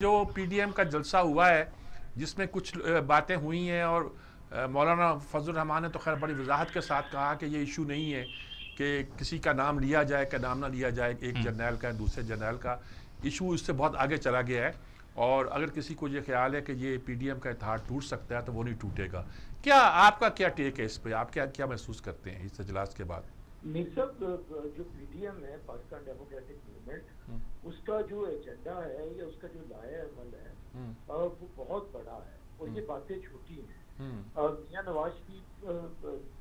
जो पीडीएम का जलसा हुआ है जिसमें कुछ बातें हुई हैं और मौलाना फजल रहमान ने तो खैर बड़ी वजाहत के साथ कहा कि ये इशू नहीं है कि किसी का नाम लिया जाए कि नाम ना लिया जाए, एक जर्नैल का दूसरे जर्नैल का इशू इससे बहुत आगे चला गया है। और अगर किसी को ये ख्याल है कि ये पीडीएम का इत्तेहाद टूट सकता है तो वो नहीं टूटेगा। क्या आपका क्या टेक है इस पर, आप क्या क्या महसूस करते हैं इस इजलास के बाद? जो पीडीएम है, पाकिस्तान डेमोक्रेटिक मूवमेंट, उसका जो एजेंडा है या उसका जो लाया अमल है वो बहुत बड़ा है और ये बातें छोटी हैं। मियां नवाज शरीफ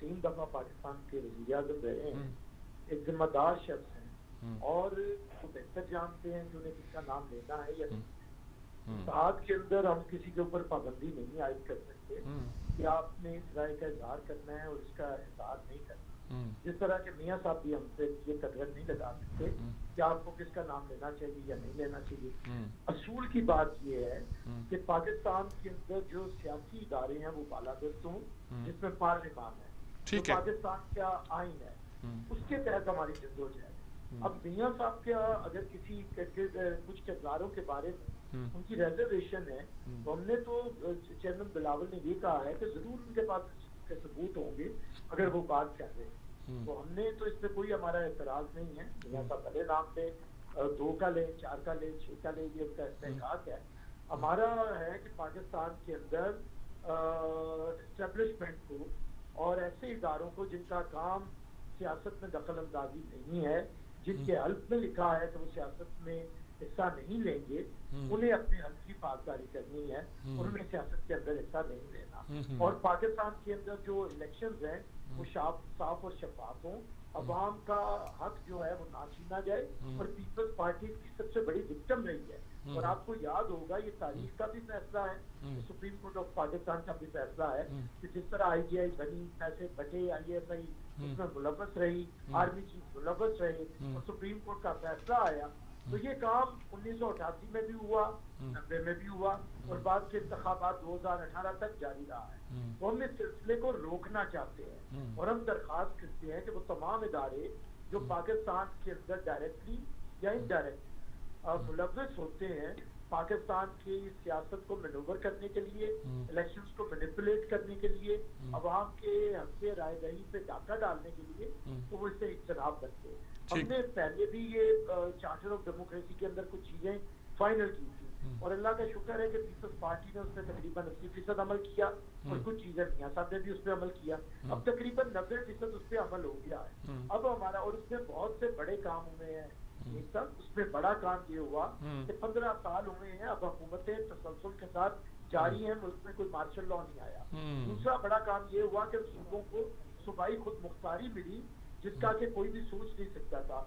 3 दफा पाकिस्तान के वज़ीर आज़म रहे हैं, एक जिम्मेदार शख्स हैं और वो बेहतर जानते हैं कि उन्हें किसका नाम लेना है या नहीं। साथ के अंदर हम किसी के ऊपर पाबंदी नहीं आयद कर सकते कि आपने इस राय का इजहार करना है और इसका इजहार नहीं करना। जिस तरह के मियाँ साहब भी हमसे ये कदर नहीं लगा सकते कि आपको किसका नाम लेना चाहिए या नहीं लेना चाहिए। असूल की बात ये है कि पाकिस्तान के अंदर जो सियासी इदारे हैं वो बालादस्त हों, जिसमें पार्लियामान है, जो पाकिस्तान का आइन है, उसके तहत हमारी जद्दोजहद। अब मियाँ साहब का अगर किसी कुछ किरदारों के बारे में उनकी रिजर्वेशन है तो हमने तो चेयरमैन बिलावल ने ये कहा है कि जरूर उनके पास सबूत होंगे अगर वो बात कर रहे हैं। तो हमने तो इस पे कोई हमारा एतराज नहीं है। मियां साहब भले नाम पे 2 का ले, 4 का ले, 6 का ले, ये उनका इस्तेहकाक है। हमारा है कि पाकिस्तान के अंदर एस्टेब्लिशमेंट को और ऐसे इदारों को जिनका काम सियासत में दखल अंदाजी नहीं है, जिनके हल्फ में लिखा है कि वो सियासत में हिस्सा नहीं लेंगे, उन्हें अपने हल्फ की पासदारी करनी है और उन्हें सियासत के अंदर हिस्सा नहीं लेना। और पाकिस्तान के अंदर जो इलेक्शंस हैं वो साफ और शफाफ हों, अवाम का हक जो है वो ना छीना जाए। और पीपल्स पार्टी की सबसे बड़ी विक्टिम रही है और आपको याद होगा ये तारीख का भी फैसला है, सुप्रीम कोर्ट ऑफ पाकिस्तान का भी फैसला है कि जिस तरह IGI बनी, पैसे बटे, ISI उसमें मुलव्वस रही, आर्मी चीफ मुलव्वस रहे और सुप्रीम कोर्ट का फैसला आया। तो ये काम 1988 में भी हुआ, 90 में भी हुआ और बाद के इंतखाबात 2018 तक जारी रहा है। तो हम इस सिलसिले को रोकना चाहते हैं और हम दरख्वास्त करते हैं कि वो तमाम इदारे जो पाकिस्तान के अंदर डायरेक्टली या इनडायरेक्टली मुलव्वस होते हैं पाकिस्तान की सियासत को मैनूवर करने के लिए, इलेक्शंस को मैनिपुलेट करने के लिए, अवाम के हक से राय दही पे डाका डालने के लिए, तो वो इससे इज्तनाब करते हैं। हमने पहले भी ये चार्टर ऑफ डेमोक्रेसी के अंदर कुछ चीजें फाइनल की थी और अल्लाह का शुक्र है कि पीपल्स पार्टी ने उस पर तकरीबन 80% अमल किया और कुछ चीजें मियां साहब ने भी उस पर अमल किया। अब तकरीबन 90% उस पर अमल हो गया है। अब हमारा और उसमें बहुत से बड़े काम हुए हैं। एक तक उसमें बड़ा काम ये हुआ कि 15 साल हुए हैं, अब हुकूमतें तसलसल के साथ जारी हैं, मुल्क में कोई मार्शल लॉ नहीं आया। दूसरा बड़ा काम ये हुआ कि सूबों को सूबाई खुद मुख्तारी मिली जिसका कि कोई भी सोच नहीं सकता था।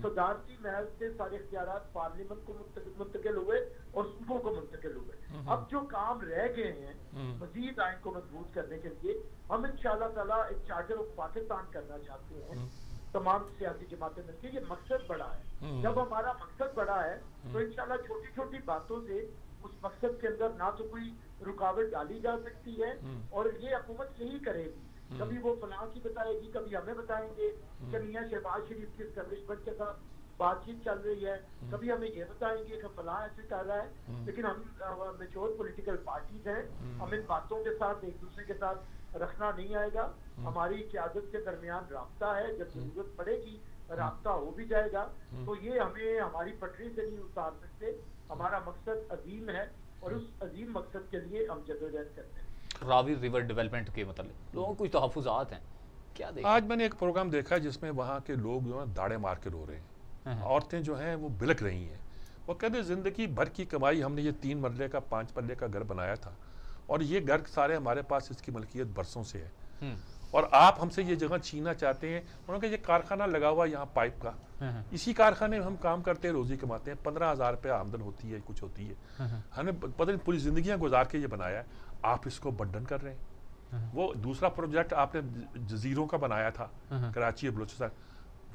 सदारती महल से सारे इख्तियारात पार्लियामेंट को मुंतकिल हुए और सूबों को मुंतकिल हुए। अब जो काम रह गए हैं मजीद आइन को मजबूत करने के लिए हम इंशाअल्लाह ताला एक चार्टर ऑफ पाकिस्तान करना चाहते हैं, तमाम सियासी जमातें मिलकर। ये मकसद बड़ा है। जब हमारा मकसद बड़ा है तो इंशाअल्लाह छोटी छोटी बातों से उस मकसद के अंदर ना तो कोई रुकावट डाली जा सकती है और ये हुकूमत यही करेगी। कभी वो फलां की बताएगी, कभी हमें बताएंगे कि मियां शहबाज शरीफ की एस्टेब्लिशमेंट के साथ बातचीत चल रही है, कभी हमें ये बताएंगे कि फलां ऐसे कर रहा है। लेकिन हम मेच्योर पॉलिटिकल पार्टीज हैं, हम इन बातों के साथ एक दूसरे के साथ रखना नहीं आएगा। हमारी क़यादत के दरमियान राब्ता है, जब जरूरत पड़ेगी राब्ता हो भी जाएगा। तो ये हमें हमारी पटरी से नहीं उतार सकते। हमारा मकसद अजीम है और उस अजीम मकसद के लिए हम जद्दोजहद करते हैं। रावी रिवर डेवलपमेंट के मतलब लोगों को कुछ तहफ़्फ़ुज़ात हैं क्या? देखा आज मैंने एक प्रोग्राम देखा जिसमें वहाँ के लोग जो है दाड़े मार के रो रहे हैं, औरतें जो हैं वो बिलक रही हैं। वो कहते हैं ज़िंदगी भर की कमाई हमने ये 3 मरले का 5 मरले का घर बनाया था और ये घर सारे हमारे पास इसकी मलकियत बरसों से है और आप हमसे ये जगह छीनना चाहते हैं। उन्होंने कहा ये कारखाना लगा हुआ यहाँ पाइप का, इसी कारखाने में हम काम करते हैं, रोजी कमाते हैं, 15,000 रुपये आमदन होती है, कुछ होती है। हमने पता नहीं पूरी जिंदगियाँ गुजार के ये बनाया है, आप इसको बर्डन कर रहे हैं। वो दूसरा प्रोजेक्ट आपने जजीरों का बनाया था कराची और बलूचिस्तान,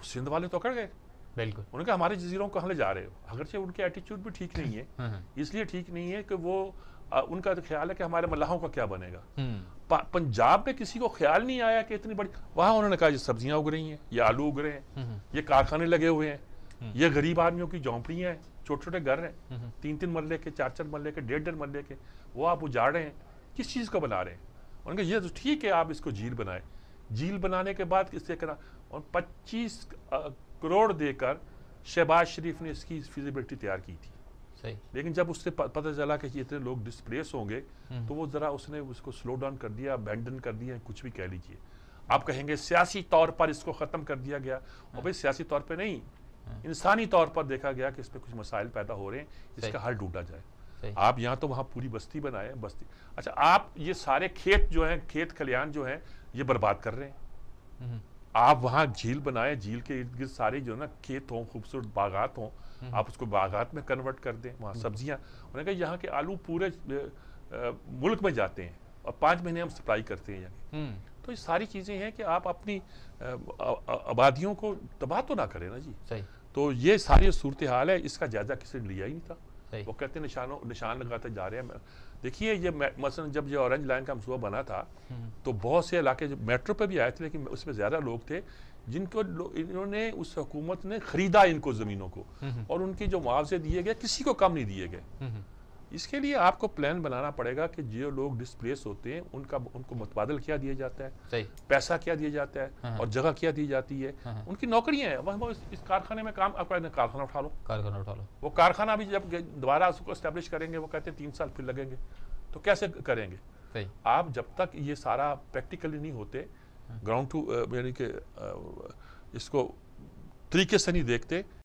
सिंध वाले तो अकड़ गए। बिल्कुल, उन्होंने कहा हमारे जजीरों को कहाँ ले जा रहे हो। अगरचे उनके एटीट्यूड भी ठीक नहीं है, इसलिए ठीक नहीं है कि वो उनका तो ख्याल है कि हमारे मल्लाहों का क्या बनेगा। पंजाब में किसी को ख्याल नहीं आया कि इतनी बड़ी, वहां उन्होंने कहा ये सब्जियां उग रही हैं, ये आलू उग रहे हैं, ये कारखाने लगे हुए हैं, ये गरीब आदमियों की झोंपड़ियां हैं। छोटे छोटे घर हैं, 3-3 मरले के, 4-4 मरले के, 1.5-1.5 मरले के, वो आप उजाड़ रहे हैं। किस चीज़ को बना रहे हैं? उनका ये तो ठीक है, आप इसको झील बनाए, झील बनाने के बाद इससे करा, और 25 करोड़ देकर शहबाज शरीफ ने इसकी फिजिबिलिटी तैयार की थी। सही। लेकिन जब उससे पता चला कि इतने लोग डिस्प्लेस होंगे तो वो ज़रा उसने उसको स्लो डाउन कर दिया, अबैंडन कर दिया, कुछ भी कह लीजिए। आप कहेंगे सियासी तौर पर इसको ख़त्म कर दिया गया, और भाई सियासी तौर पे नहीं, इंसानी तौर पर देखा गया कि इसमें कुछ मसाइल पैदा हो रहे हैं, इसका हल ढूंढा जाए। आप यहाँ तो वहाँ पूरी बस्ती बनाए, बस्ती, अच्छा आप ये सारे खेत जो हैं, खेत खलियान जो हैं, ये बर्बाद कर रहे हैं। आप वहाँ झील बनाए, झील के इर्द गिर्द सारे जो ना खेत हों, खूबसूरत बागात हों, आप उसको बागात में कन्वर्ट कर दें, वहाँ सब्जियाँ। उन्होंने कहा यहाँ के आलू पूरे मुल्क में जाते हैं और 5 महीने हम सप्लाई करते हैं यहाँ। तो ये सारी चीज़ें हैं कि आप अपनी आबादियों को तबाह तो ना करें ना जी। सही। तो ये सारी सूरत हाल है, इसका जायजा किसी ने लिया ही नहीं था। वो कहते हैं निशान लगाते जा रहे हैं। देखिए ये मसलन जब ये ऑरेंज लाइन का मंसूबा बना था तो बहुत से इलाके जो मेट्रो पे भी आए थे, लेकिन उसमें ज़्यादा लोग थे जिनको इन्होंने, उस हुकूमत ने खरीदा इनको ज़मीनों को, और उनके जो मुआवजे दिए गए किसी को कम नहीं दिए गए। इसके लिए आपको प्लान बनाना पड़ेगा कि जो लोग डिस्प्लेस होते हैं उनको मुतबादल क्या दिया जाता है, सही, पैसा क्या दिया जाता है, और जगह क्या दी जाती है, उनकी नौकरियां हैं। वह इस कारखाने में काम, आपका कारखाना उठा लो, वो कारखाना भी जब दोबारा उसको एस्टेब्लिश करेंगे, वो कहते हैं 3 साल फिर लगेंगे, तो कैसे करेंगे? सही। आप जब तक ये सारा प्रैक्टिकली नहीं होते, ग्राउंड टू यानी कि इसको तरीके से नहीं देखते,